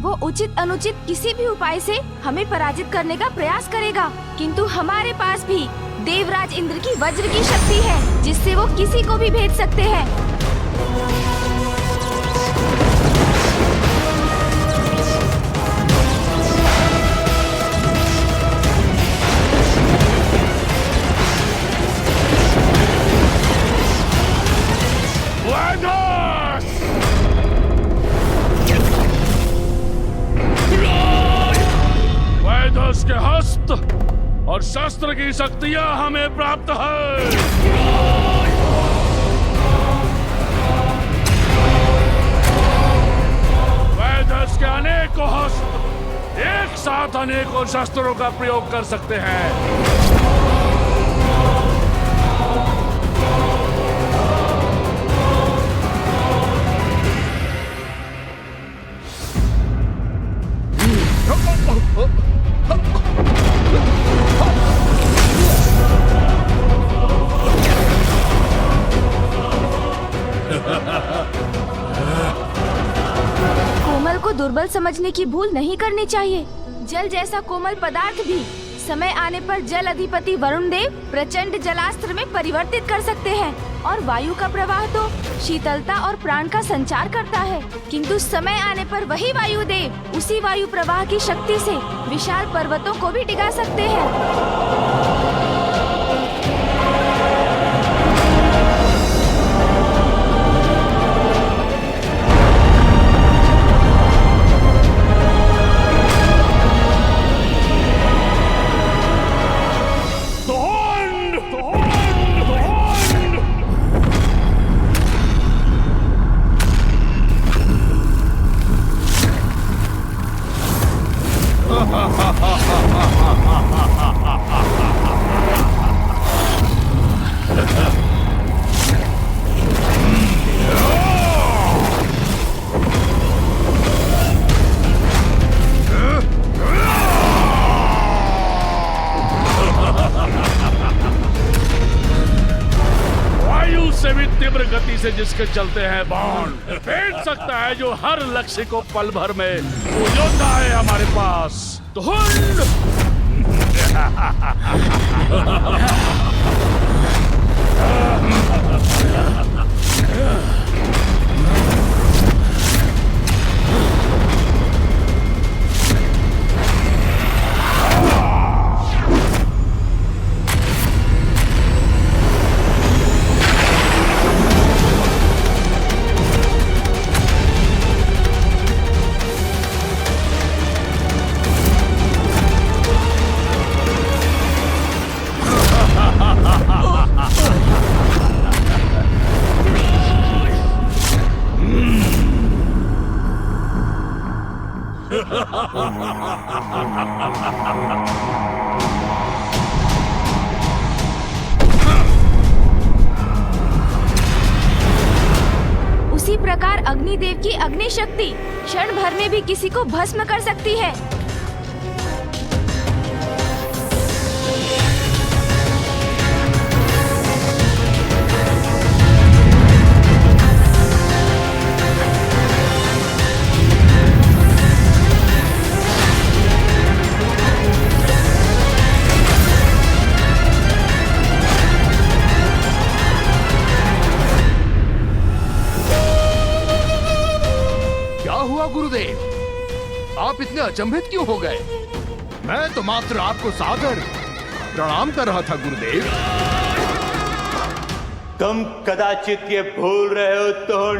वो उचित अनुचित किसी भी उपाय से हमें पराजित करने का प्रयास करेगा, किंतु हमारे पास भी देवराज इंद्र की वज्र की शक्ति है, जिससे वो किसी को भी भेद सकते हैं। वैदस के हस्त और शस्त्र की शक्तियां हमें प्राप्त है। वैदस के अनेकों हस्त एक साथ अनेकों शस्त्रों का प्रयोग कर सकते हैं। कोमल को दुर्बल समझने की भूल नहीं करनी चाहिए। जल जैसा कोमल पदार्थ भी समय आने पर जल अधिपति वरुण देव प्रचंड जलास्त्र में परिवर्तित कर सकते हैं, और वायु का प्रवाह तो शीतलता और प्राण का संचार करता है, किंतु समय आने पर वही वायु देव उसी वायु प्रवाह की शक्ति से विशाल पर्वतों को भी डिगा सकते हैं। से भी तीव्र गति से जिसके चलते हैं बाण भेज सकता है, जो हर लक्ष्य को पल भर में वो योद्धा है हमारे पास। धुंध उसी प्रकार अग्निदेव की अग्नि शक्ति क्षण भर में भी किसी को भस्म कर सकती है। गुरुदेव, आप इतने अचंभित क्यों हो गए? मैं तो मात्र आपको सादर प्रणाम कर रहा था गुरुदेव। तुम कदाचित ये भूल रहे हो तुम,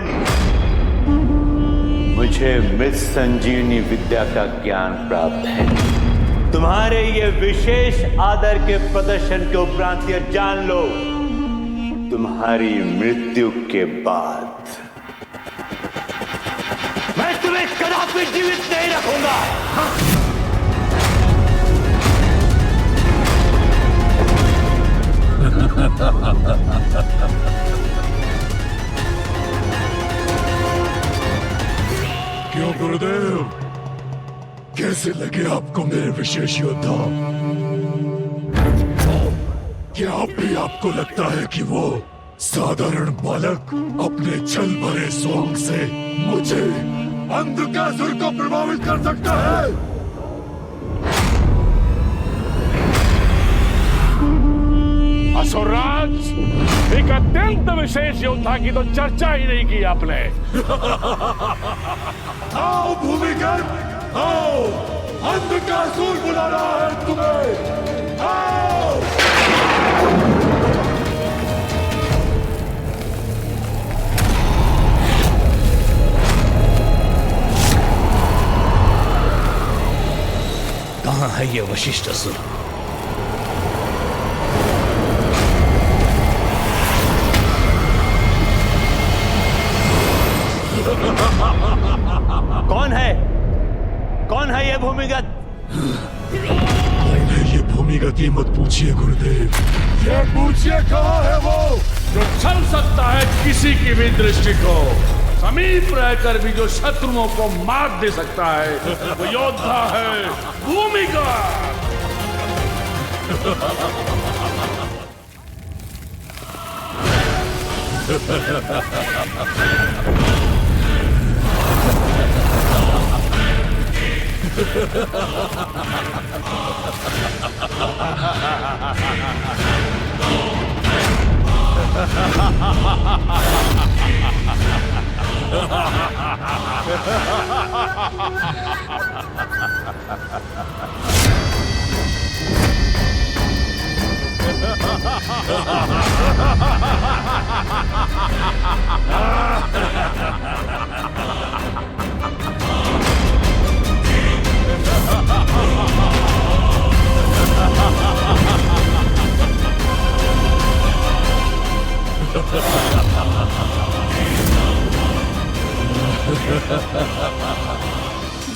मुझे मृत संजीवनी विद्या का ज्ञान प्राप्त है। तुम्हारे ये विशेष आदर के प्रदर्शन के उपरांत ये जान लो, तुम्हारी मृत्यु के बाद मैं तुम्हें कदापि जीवित नहीं रखूंगा। क्यों गुरुदेव, कैसे लगे आपको मेरे विशेष योद्धा? क्या अब भी आपको लगता है कि वो साधारण बालक अपने छल भरे स्वांग से मुझे अंधकासुर को प्रभावित कर सकता है। असुरराज, एक अत्यंत विशेष योद्धा की तो चर्चा ही नहीं की आपने। आओ भूमिगर्भ, आओ, अंधकासुर बुला रहा है तुम्हें। आओ। कहाँ है ये वशिष्ठ असुर? कौन है ये भूमिगत? ये भूमिगत मत पूछिए गुरुदेव, ये पूछिए कहाँ है वो जो चल सकता है किसी की भी दृष्टि को, समीप रहकर भी जो शत्रुओं को मार दे सकता है, वो योद्धा है भूमिगत।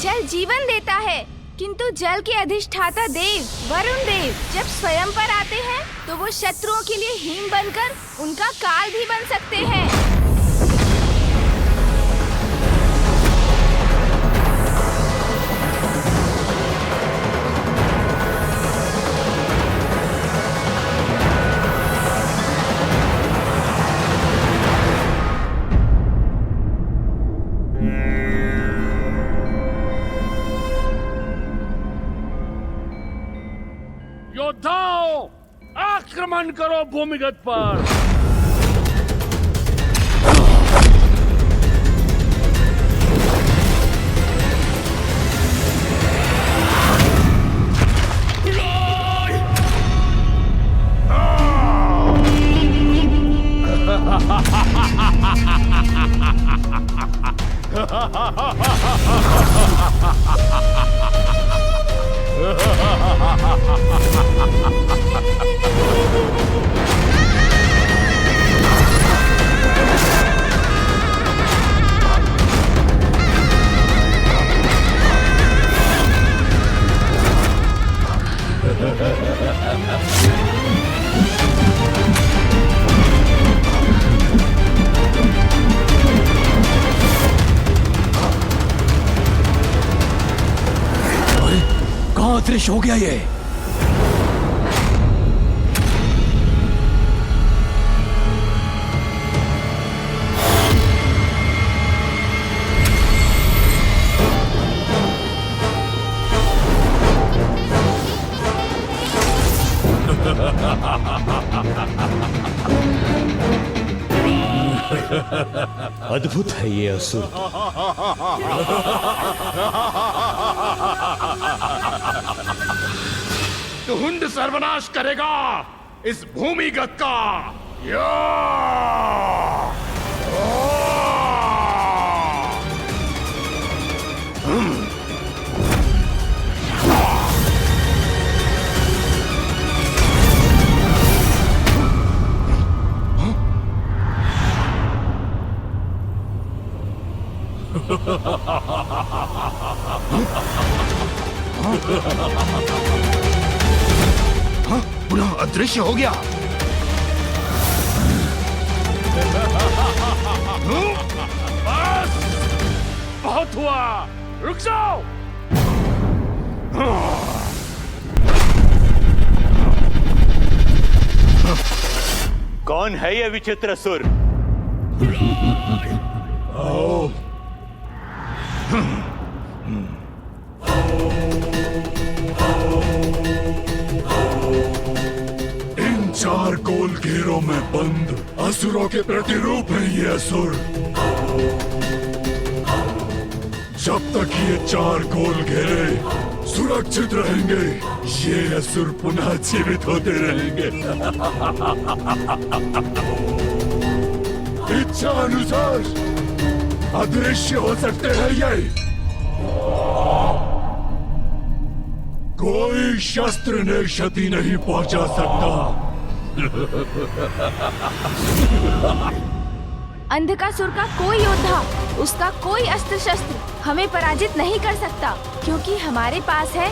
जल जीवन देता है, किंतु जल के अधिष्ठाता देव वरुण देव जब स्वयं पर आते हैं तो वो शत्रुओं के लिए हिम बनकर उनका काल भी बन सकते हैं। योद्धाओं, आक्रमण करो भूमिगत पर। कहाँ अदृश्य हो गया ये? अद्भुत है ये असुर। धुंध सर्वनाश करेगा इस भूमिगत का। या! पुनः अदृश्य हो गया। बस, बहुत हुआ, रुक जाओ। कौन है ये विचित्र सुर? इन 4 गोल घेरों में बंद असुरों के प्रतिरूप है ये असुर। जब तक ये 4 गोल घेरे सुरक्षित रहेंगे, ये असुर पुनः जीवित होते रहेंगे। इच्छा अनुसार अदृश्य हो सकते हैं ये। कोई शस्त्र ने क्षति नहीं पहुंचा सकता। अंधकासुर का कोई योद्धा, उसका कोई अस्त्र शस्त्र हमें पराजित नहीं कर सकता, क्योंकि हमारे पास है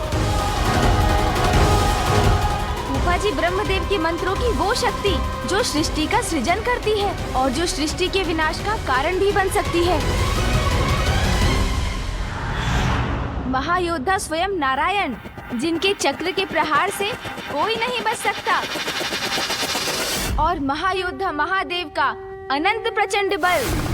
फूफाजी ब्रह्मदेव के मंत्रों की वो शक्ति जो सृष्टि का सृजन करती है और जो सृष्टि के विनाश का कारण भी बन सकती है। महायोद्धा स्वयं नारायण, जिनके चक्र के प्रहार से कोई नहीं बच सकता, और महायोद्धा महादेव का अनंत प्रचंड बल।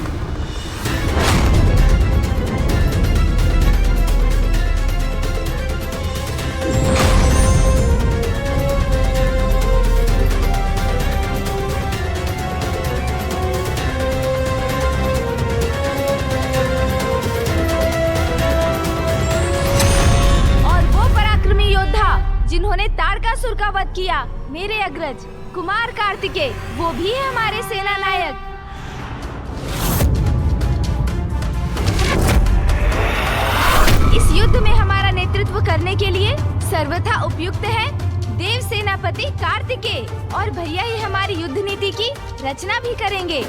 जिन्होंने तारकासुर का वध किया, मेरे अग्रज कुमार कार्तिकेय, वो भी है हमारे सेना नायक। इस युद्ध में हमारा नेतृत्व करने के लिए सर्वथा उपयुक्त है देव सेनापति कार्तिकेय, और भैया ही हमारी युद्ध नीति की रचना भी करेंगे।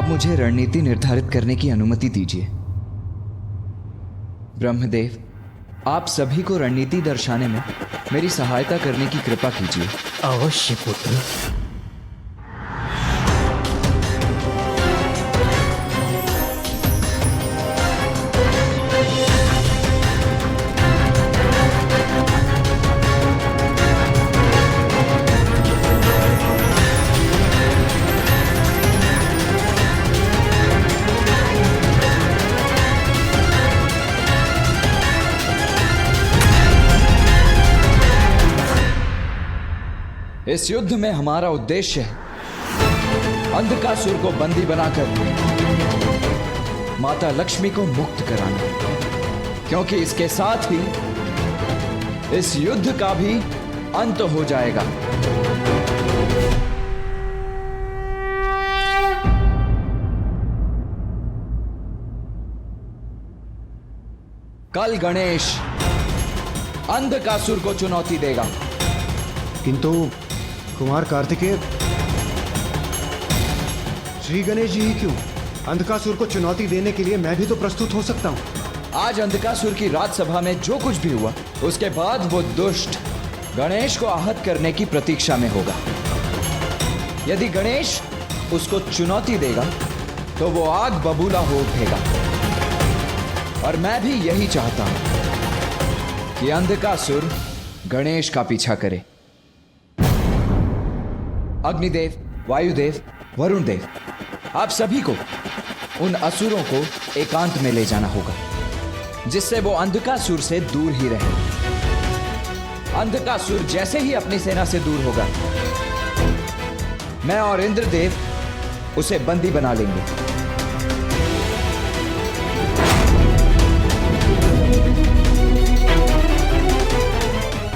मुझे रणनीति निर्धारित करने की अनुमति दीजिए। ब्रह्मदेव, आप सभी को रणनीति दर्शाने में मेरी सहायता करने की कृपा कीजिए। अवश्य पुत्र। इस युद्ध में हमारा उद्देश्य है अंधकासुर को बंदी बनाकर माता लक्ष्मी को मुक्त कराना, क्योंकि इसके साथ ही इस युद्ध का भी अंत हो जाएगा। कल गणेश अंधकासुर को चुनौती देगा। किंतु कुमार कार्तिकेय, श्री गणेश जी ही क्यों? अंधकासुर को चुनौती देने के लिए मैं भी तो प्रस्तुत हो सकता हूं। आज अंधकासुर की राजसभा में जो कुछ भी हुआ, उसके बाद वो दुष्ट गणेश को आहत करने की प्रतीक्षा में होगा। यदि गणेश उसको चुनौती देगा तो वो आग बबूला हो उठेगा, और मैं भी यही चाहता हूं कि अंधकासुर गणेश का पीछा करे। अग्निदेव, वायुदेव, वरुण देव, आप सभी को उन असुरों को एकांत में ले जाना होगा, जिससे वो अंधकासुर से दूर ही रहे। अंधकासुर जैसे ही अपनी सेना से दूर होगा, मैं और इंद्रदेव उसे बंदी बना लेंगे।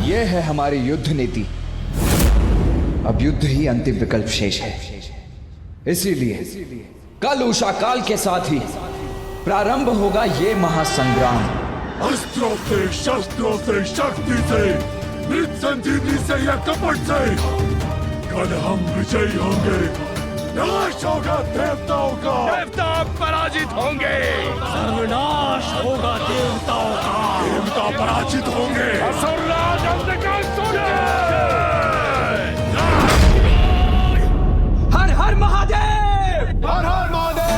यह है हमारी युद्ध नीति। अब युद्ध ही अंतिम विकल्प शेष है। इसीलिए कल उषा काल के साथ ही प्रारंभ होगा ये महासंग्राम। अस्त्रों से, शस्त्रों से, शक्ति से, मृत संजीवनी से या कपट से कल हम विजयी होंगे। नाश होगा देवताओं का। देवता पराजित होंगे। सर्वनाश होगा देवताओं का। देवता पराजित होंगे। असुरराज अंधकासुर हर हर महादेव। हर हर महादेव।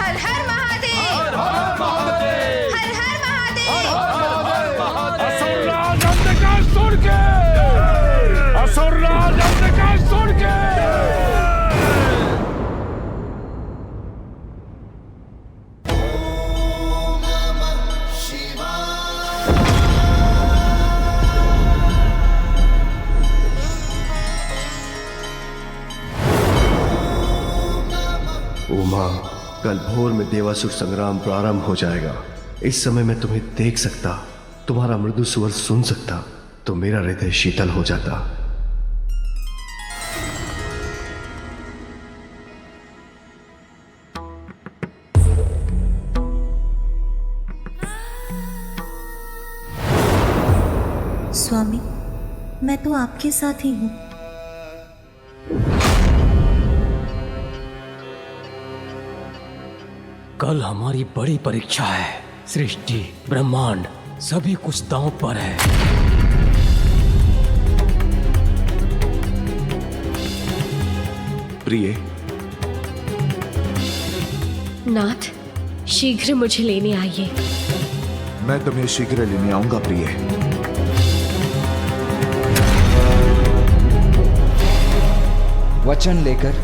हर हर महादेव। हर हर महादेव। हर हर महादेव। असुरराज अंधकासुर के। असुरराज अंधकासुर के। उमा, कल भोर में देवासुर संग्राम प्रारंभ हो जाएगा। इस समय मैं तुम्हें देख सकता, तुम्हारा मृदु स्वर सुन सकता, तो मेरा हृदय शीतल हो जाता। स्वामी, मैं तो आपके साथ ही हूँ। कल हमारी बड़ी परीक्षा है। सृष्टि, ब्रह्मांड, सभी कुछ दांव पर है। प्रिय, नाथ, शीघ्र मुझे लेने आइए। मैं तुम्हें शीघ्र लेने आऊंगा प्रिय। वचन लेकर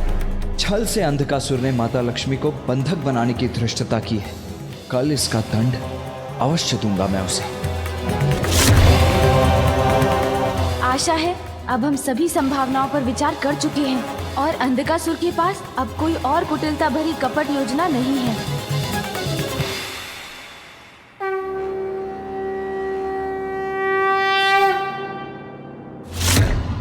छल से अंधकासुर ने माता लक्ष्मी को बंधक बनाने की धृष्टता की है। कल इसका दंड अवश्य दूंगा मैं उसे। आशा है अब हम सभी संभावनाओं पर विचार कर चुके हैं और अंधकासुर के पास अब कोई और कुटिलता भरी कपट योजना नहीं है।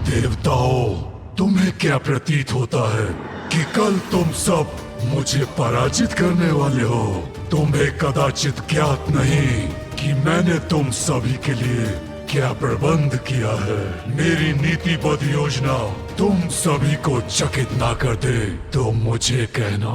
देवताओं, तुम्हें क्या प्रतीत होता है कि कल तुम सब मुझे पराजित करने वाले हो? तुम्हें कदाचित ज्ञात नहीं कि मैंने तुम सभी के लिए क्या प्रबंध किया है। मेरी नीतिबद्ध योजना तुम सभी को चकित ना कर दे तो मुझे कहना।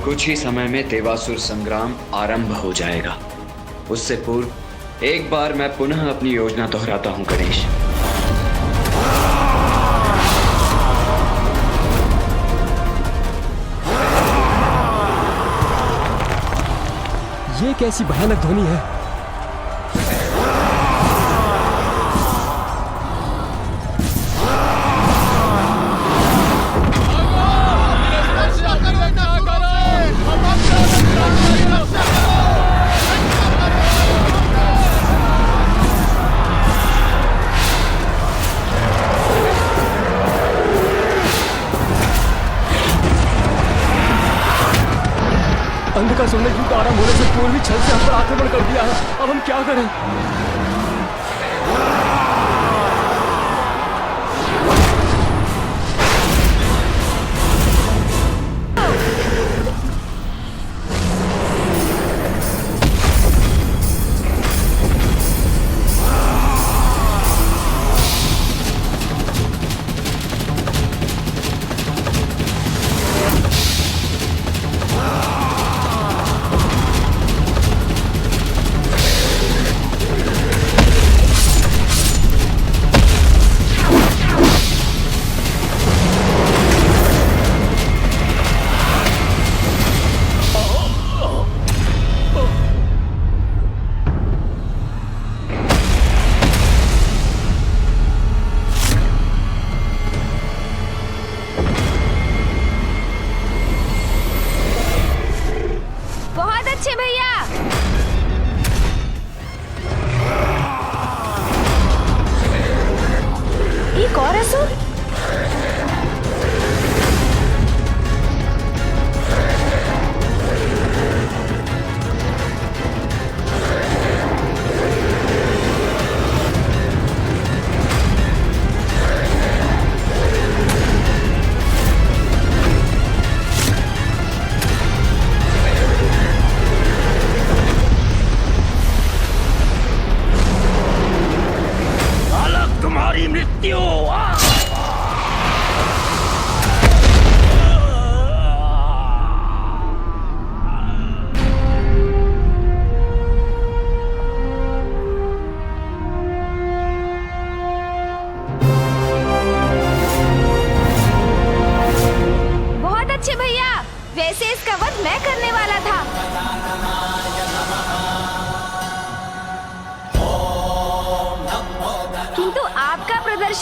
कुछ ही समय में देवासुर संग्राम आरंभ हो जाएगा। उससे पूर्व एक बार मैं पुनः अपनी योजना दोहराता हूं गणेश। ये कैसी भयानक ध्वनि है? अंधकासुर ने युद्ध आरंभ होने से पूर्व ही छल से हम पर आक्रमण कर दिया है। अब हम क्या करें?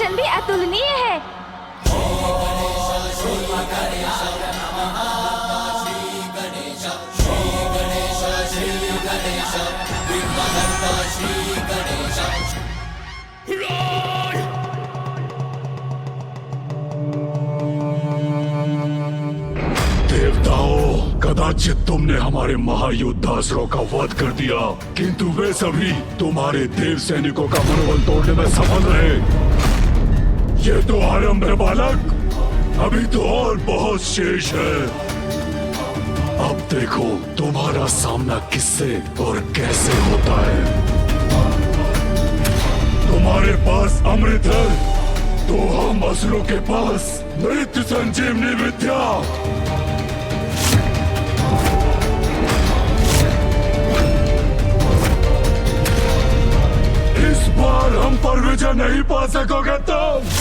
दर्शन भी अतुलनीय है। देवताओं, कदाचित तुमने हमारे महायोद्धासुरों का वध कर दिया, किंतु वे सभी तुम्हारे देव सैनिकों का मनोबल तोड़ने में सफल रहे। ये तो आरंभ है बालक, अभी तो और बहुत शेष है। अब देखो तुम्हारा सामना किससे और कैसे होता है। तुम्हारे पास अमृत है तो हम असुरों के पास मृत्यु संजीवनी विद्या। इस बार हम पर विजय नहीं पा सकोगे तुम।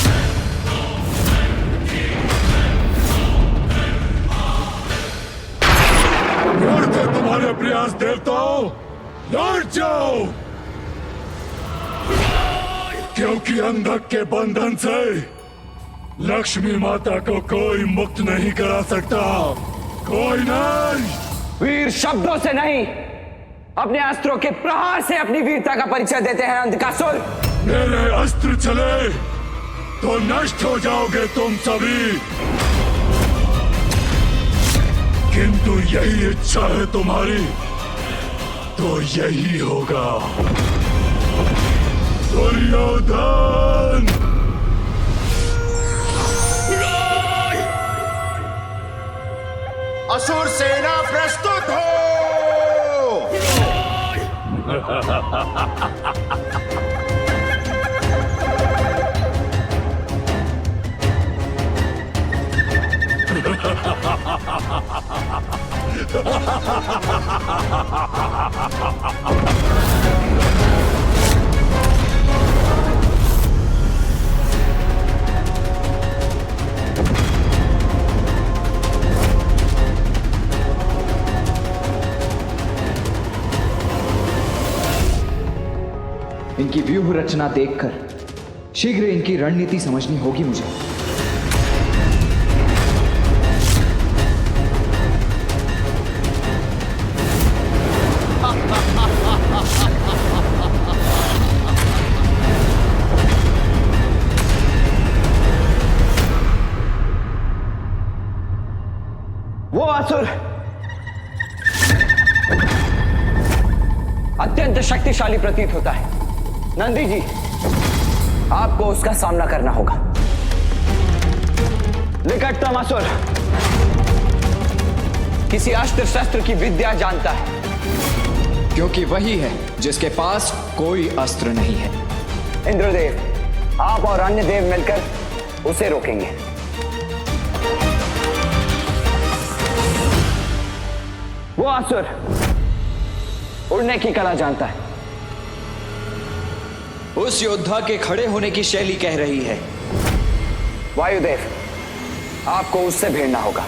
व्यर्थ है तुम्हारे प्रयास देवताओं, लौट जाओ, क्योंकि अंधक के बंधन से लक्ष्मी माता को कोई मुक्त नहीं करा सकता, कोई नहीं। वीर शब्दों से नहीं, अपने अस्त्रों के प्रहार से अपनी वीरता का परिचय देते हैं अंधकासुर। मेरे अस्त्र चले तो नष्ट हो जाओगे तुम सभी, किंतु यही इच्छा है तुम्हारी तो यही होगा। दुर्योधन! असुर सेना प्रस्तुत हो। इनकी व्यूह रचना देखकर शीघ्र इनकी रणनीति समझनी होगी मुझे। वो असुर अत्यंत शक्तिशाली प्रतीत होता है। नंदी जी, आपको उसका सामना करना होगा। निकटतम असुर किसी अस्त्र शस्त्र की विद्या जानता है, क्योंकि वही है जिसके पास कोई अस्त्र नहीं है। इंद्रदेव, आप और अन्य देव मिलकर उसे रोकेंगे। वो असुर उड़ने की कला जानता है। उस योद्धा के खड़े होने की शैली कह रही है। वायुदेव, आपको उससे भिड़ना होगा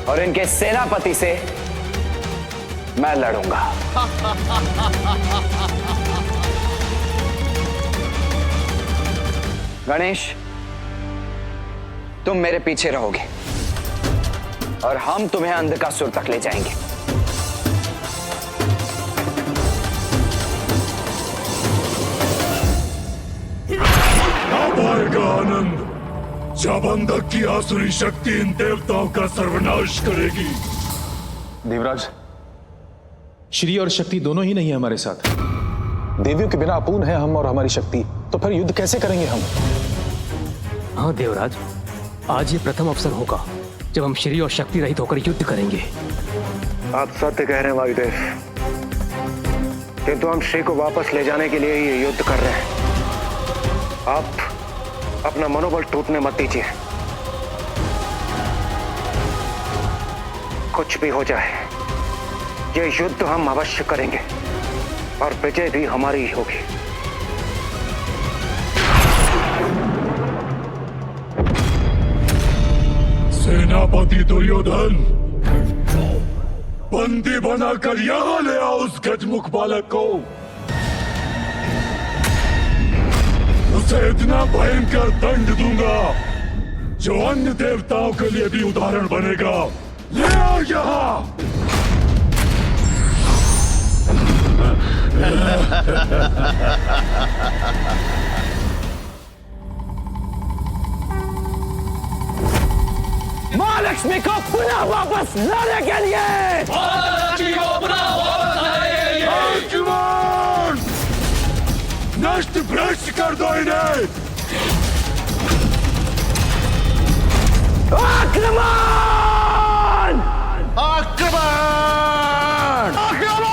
और इनके सेनापति से मैं लड़ूंगा। गणेश, तुम मेरे पीछे रहोगे और हम तुम्हें अंधकासुर तक ले जाएंगे। अब आएगा आनंद जब अंधक की आसुरी शक्ति इन देवताओं का सर्वनाश करेगी। देवराज, श्री और शक्ति दोनों ही नहीं है हमारे साथ। देवियों के बिना अपूर्ण है हम और हमारी शक्ति, तो फिर युद्ध कैसे करेंगे हम? हाँ देवराज, आज ये प्रथम अवसर होगा जब हम श्री और शक्ति रहित होकर युद्ध करेंगे। आप सत्य कह रहे हैं वायुदेव, किंतु हम श्री को वापस ले जाने के लिए ही ये युद्ध कर रहे हैं। आप अपना मनोबल टूटने मत दीजिए। कुछ भी हो जाए, ये युद्ध हम अवश्य करेंगे और विजय भी हमारी ही होगी। सेनापति दुर्योधन, बंदी बनाकर यहां ले आओ उस गजमुख बालक को। उसे इतना भयंकर दंड दूंगा जो अन्य देवताओं के लिए भी उदाहरण बनेगा। ले आओ यहाँ। महालक्ष्मी को पुनः वापस लाने के लिए। महालक्ष्मी को पुनः वापस लाने के लिए। अर्जुन! नष्ट भ्रष्ट कर दो इन्हें। आक्रमण! आक्रमण! आक्रमण!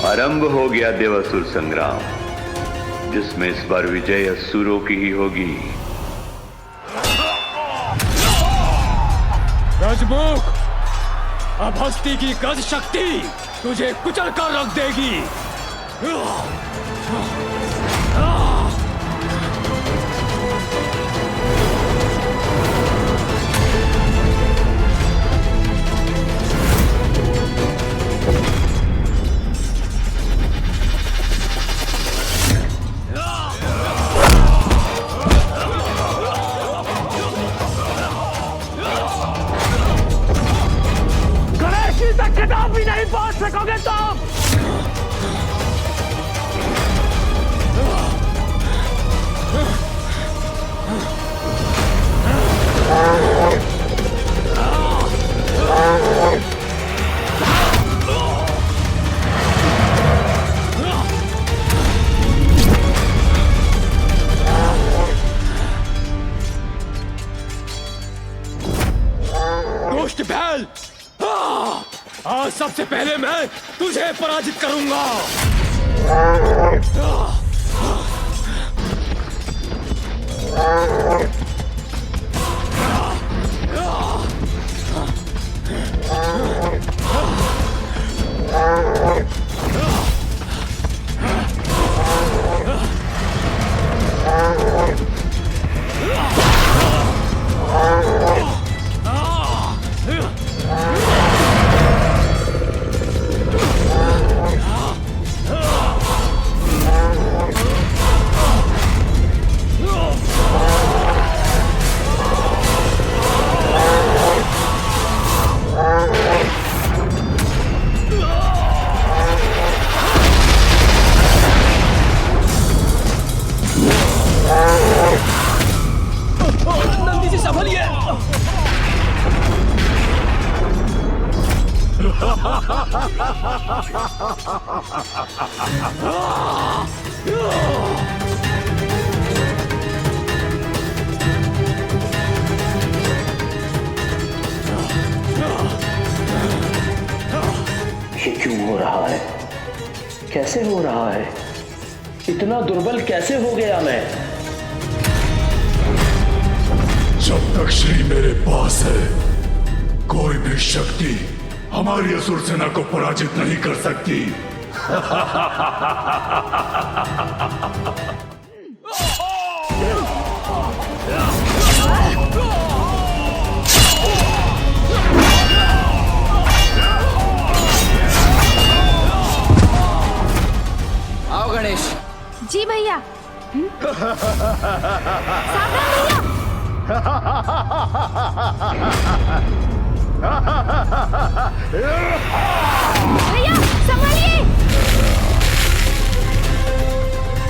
आरंभ हो गया देवासुर संग्राम, जिसमें इस बार विजय असुरों की ही होगी। गजमुख, अब हस्ती की गज शक्ति तुझे कुचल कर रख देगी। भी नहीं पहुंच सकोगे तुम। दुष्ट बैल, आज सबसे पहले मैं तुझे पराजित करूंगा। नंदी जी संभलिए। ये क्यों हो रहा है? कैसे हो रहा है? इतना दुर्बल कैसे हो गया मैं? जब तक श्री मेरे पास है, कोई भी शक्ति हमारी असुर सेना को पराजित नहीं कर सकती। आओ गणेश। जी भैया। सावधान भैया। भैया संभालिए।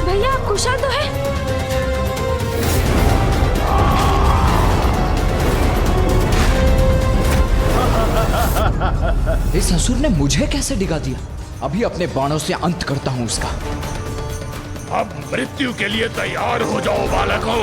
भैया कुशल तो है। इस असुर ने मुझे कैसे डिगा दिया? अभी अपने बाणों से अंत करता हूं उसका। अब मृत्यु के लिए तैयार हो जाओ बालकों।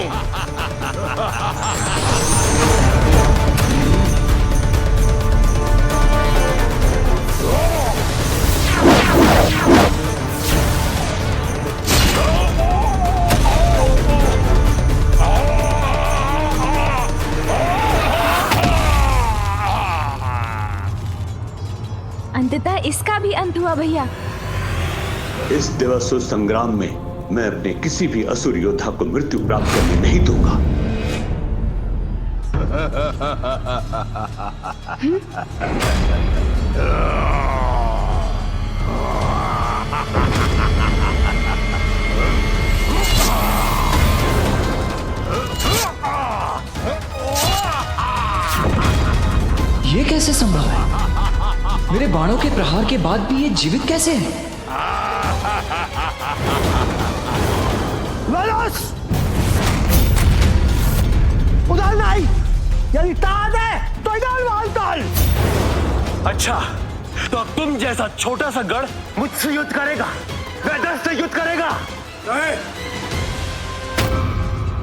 अंततः इसका भी अंत हुआ भैया। इस देवासुर संग्राम में मैं अपने किसी भी असुर योद्धा को मृत्यु प्राप्त करने नहीं दूंगा। ये कैसे संभव है? मेरे बाणों के प्रहार के बाद भी ये जीवित कैसे है? उधर नहीं, यदि ताल है तो इधर वाल ताल। अच्छा, तो अब तुम जैसा छोटा सा गढ़ मुझसे युद्ध करेगा, वेदस से युद्ध करेगा? नहीं,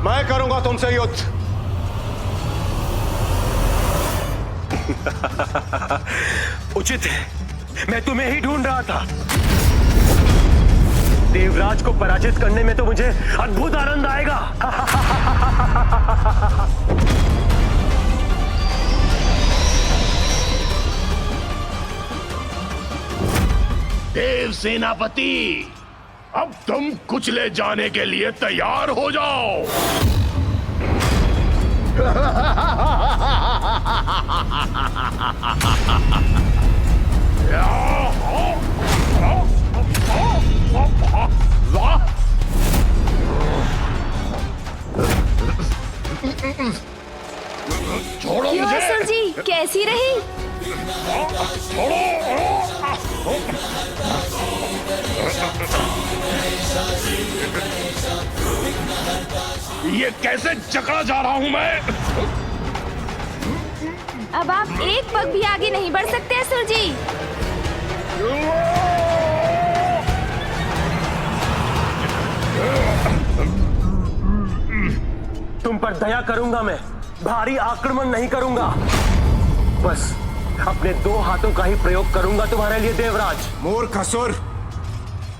मैं करूंगा तुमसे युद्ध। उचित है, मैं तुम्हें ही ढूंढ रहा था। देवराज को पराजित करने में तो मुझे अद्भुत आनंद आएगा। देव सेनापति, अब तुम कुचले जाने के लिए तैयार हो जाओ। छोड़ो क्यों मुझे। असुर जी, कैसी रही? ये कैसे जकड़ा जा रहा हूं मैं? अब आप एक पग भी आगे नहीं बढ़ सकते असुर जी। तुम पर दया करूंगा मैं, भारी आक्रमण नहीं करूंगा। बस अपने दो हाथों का ही प्रयोग करूंगा तुम्हारे लिए देवराज। मूर्ख असुर,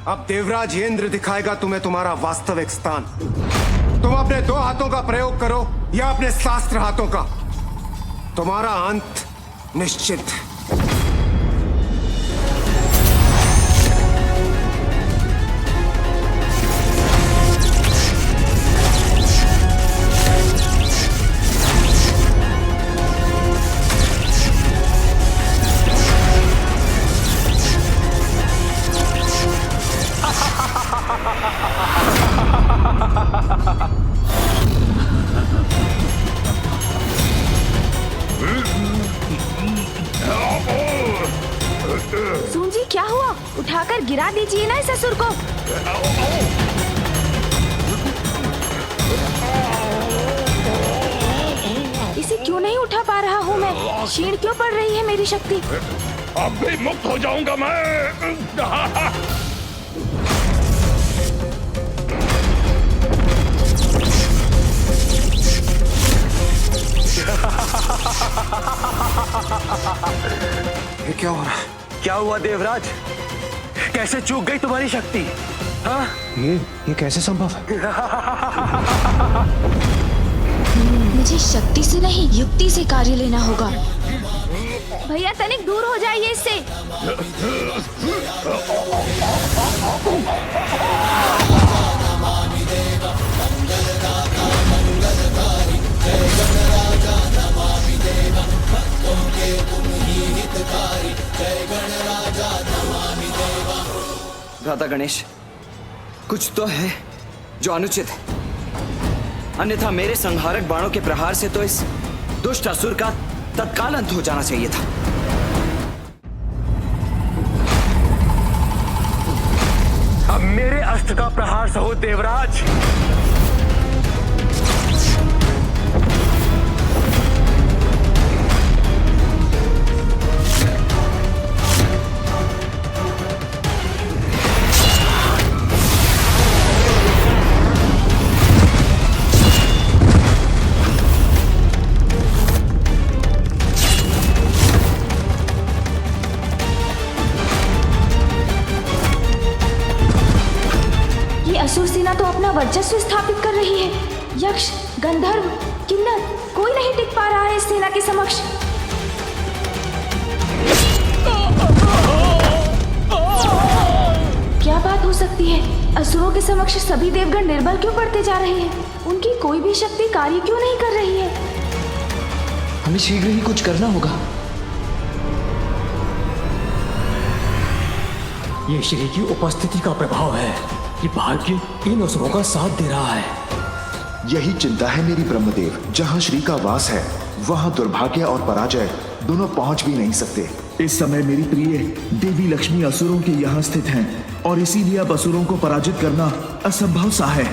अब देवराज इंद्र दिखाएगा तुम्हें तुम्हारा वास्तविक स्थान। तुम अपने दो हाथों का प्रयोग करो या अपने शास्त्र हाथों का, तुम्हारा अंत निश्चित। सुन जी, क्या हुआ? उठाकर गिरा दीजिए ना इस असुर को। इसे क्यों नहीं उठा पा रहा हूँ मैं? क्षीण क्यों पड़ रही है मेरी शक्ति? अब भी मुक्त हो जाऊंगा मैं। ये क्या हो रहा है? क्या हुआ देवराज? कैसे चूक गई तुम्हारी शक्ति? हाँ? ये कैसे संभव है? मुझे शक्ति से नहीं, युक्ति से कार्य लेना होगा। भैया तनिक दूर हो जाइए इससे। भ्राता गणेश, कुछ तो है जो अनुचित है, अन्यथा मेरे संहारक बाणों के प्रहार से तो इस दुष्ट असुर का तत्काल अंत हो जाना चाहिए था। अब मेरे अस्त्र का प्रहार सहो देवराज। असुर सेना तो अपना वर्चस्व स्थापित कर रही है। यक्ष, गंधर्व, किन्नर, कोई नहीं टिक पा रहा है इस सेना के समक्ष। क्या बात हो सकती है? असुरों के समक्ष सभी देवगण निर्बल क्यों पड़ते जा रहे हैं? उनकी कोई भी शक्ति कार्य क्यों नहीं कर रही है? हमें शीघ्र ही कुछ करना होगा। ये श्री की उपस्थिति का प्रभाव है कि भाग्य इन असुरों का साथ दे रहा है। यही चिंता है मेरी ब्रह्मदेव। जहाँ श्री का वास है वहाँ दुर्भाग्य और पराजय दोनों पहुँच भी नहीं सकते। इस समय मेरी प्रिय देवी लक्ष्मी असुरों के यहाँ स्थित हैं और इसीलिए अब असुरों को पराजित करना असंभव सा है।